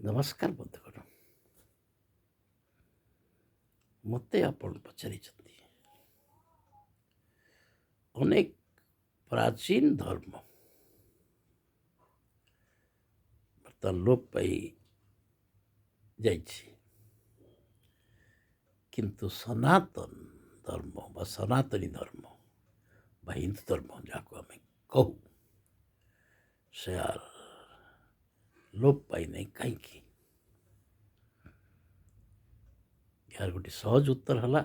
ନମସ୍କାର ବନ୍ଧୁଗଣ, ମୋତେ ଆପଣ ପଚାରିଛନ୍ତି ଅନେକ ପ୍ରାଚୀନ ଧର୍ମ ବର୍ତ୍ତମାନ ଲୋପ ପାଇ ଯାଇଛି, କିନ୍ତୁ ସନାତନ ଧର୍ମ ବା ସନାତନୀ ଧର୍ମ ବା ହିନ୍ଦୁ ଧର୍ମ ଯାହାକୁ ଆମେ କହୁ, ସେ ଲୋପ ପାଇନାହିଁ କାହିଁକି? ଏହାର ଗୋଟେ ସହଜ ଉତ୍ତର ହେଲା,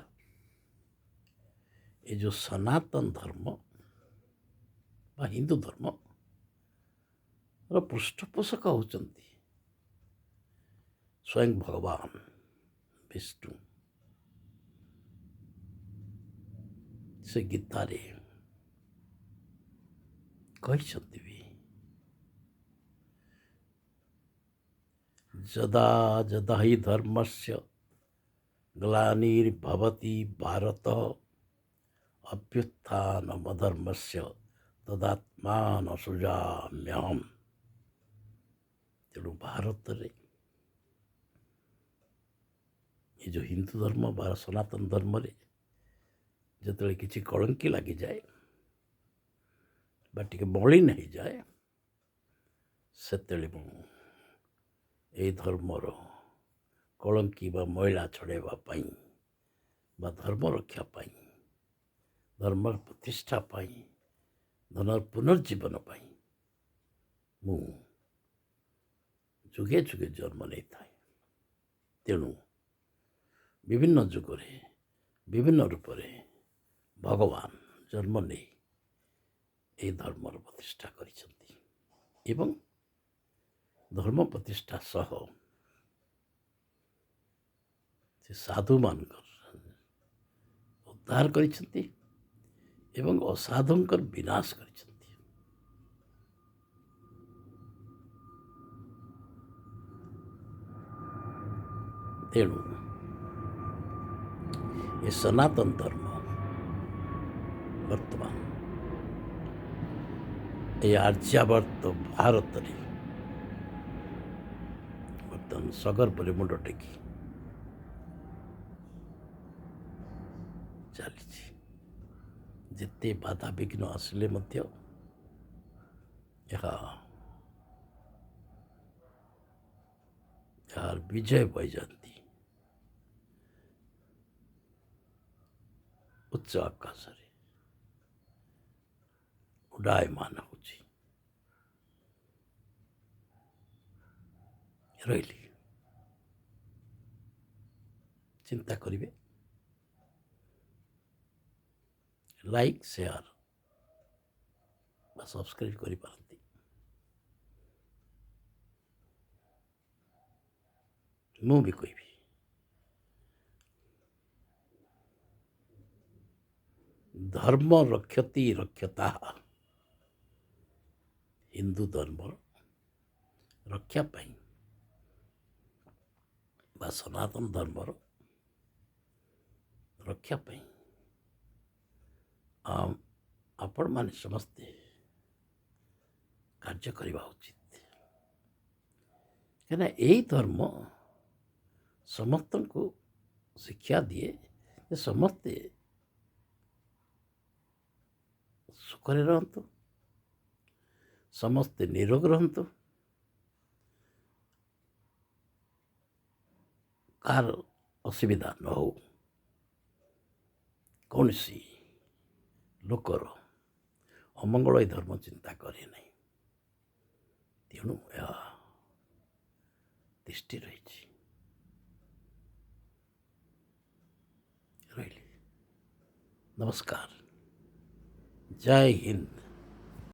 ଏ ଯେଉଁ ସନାତନ ଧର୍ମ ବା ହିନ୍ଦୁ ଧର୍ମର ପୃଷ୍ଠପୋଷକ ହେଉଛନ୍ତି ସ୍ୱୟଂ ଭଗବାନ ବିଷ୍ଣୁ। ସେ ଗୀତାରେ କହିଛନ୍ତି ବି, ଯଦା ଯଦା ହି ଧର୍ମସ୍ୟ ଗ୍ଲାନିର୍ଭବତି ଭାରତ ଅଭ୍ୟୁତ୍ଥାନମଧର୍ମସ୍ୟ ତଦାତ୍ମାନ ସୃଜାମ୍ୟହମ୍। ତେଣୁ ଭାରତରେ ଏ ଯେଉଁ ହିନ୍ଦୁ ଧର୍ମ ବା ସନାତନ ଧର୍ମରେ ଯେତେବେଳେ କିଛି କଳଙ୍କି ଲାଗିଯାଏ ବା ଟିକେ ମଳିନ ହେଇଯାଏ, ସେତେବେଳେ ମୁଁ ଏହି ଧର୍ମର କଳଙ୍କି ବା ମଇଳା ଛଡ଼ାଇବା ପାଇଁ ବା ଧର୍ମ ରକ୍ଷା ପାଇଁ, ଧର୍ମର ପ୍ରତିଷ୍ଠା ପାଇଁ, ଧର୍ମର ପୁନର୍ଜୀବନ ପାଇଁ ମୁଁ ଯୁଗେ ଯୁଗେ ଜନ୍ମ ନେଇଥାଏ। ତେଣୁ ବିଭିନ୍ନ ଯୁଗରେ ବିଭିନ୍ନ ରୂପରେ ଭଗବାନ ଜନ୍ମ ନେଇ ଏହି ଧର୍ମର ପ୍ରତିଷ୍ଠା କରିଛନ୍ତି ଏବଂ ଧର୍ମ ପ୍ରତିଷ୍ଠା ସହ ସେ ସାଧୁମାନଙ୍କର ଉଦ୍ଧାର କରିଛନ୍ତି ଏବଂ ଅସାଧୁଙ୍କର ବିନାଶ କରିଛନ୍ତି। ତେଣୁ ଏ ସନାତନ ଧର୍ମ ବର୍ତ୍ତମାନ ଏ ଆର୍ଯ୍ୟାବର୍ତ ଭାରତରେ ବର୍ତ୍ତମାନ ସଗର୍ବରେ ମୁଣ୍ଡ ଟେକି ଚାଲିଛି। ଯେତେ ବାଧାବିଘ୍ନ ଆସିଲେ ମଧ୍ୟ ଏହାର ବିଜୟ ପାଇଯାନ୍ତି ଉଚ୍ଚ ଆକାଶରେ ଉଡ଼ାୟମାନ ହେଉଛି। ରହିଲି, ଚିନ୍ତା କରିବେ, ଲାଇକ୍ ସେୟାର ବା ସବସ୍କ୍ରାଇବ୍ କରିପାରନ୍ତି। ମୁଁ ବି କହିବି, ଧର୍ମ ରକ୍ଷତି ରକ୍ଷତା, ହିନ୍ଦୁ ଧର୍ମର ରକ୍ଷା ପାଇଁ ବା ସନାତନ ଧର୍ମର ରକ୍ଷା ପାଇଁ ଆପଣମାନେ ସମସ୍ତେ କାର୍ଯ୍ୟ କରିବା ଉଚିତ। କାହିଁକିନା ଏହି ଧର୍ମ ସମସ୍ତଙ୍କୁ ଶିକ୍ଷା ଦିଏ ଯେ ସମସ୍ତେ ସୁଖରେ ରହନ୍ତୁ, ସମସ୍ତେ ନିରୋଗ ରହନ୍ତୁ, କାହାର ଅସୁବିଧା ନ ହଉ, କୌଣସି ଲୋକର ଅମଙ୍ଗଳ ଏ ଧର୍ମ ଚିନ୍ତା କରେ ନାହିଁ। ତେଣୁ ଏହା ତିଷ୍ଠି ରହିଛି। ରହିଲି, ନମସ୍କାର, ଜୟ ହିନ୍ଦ।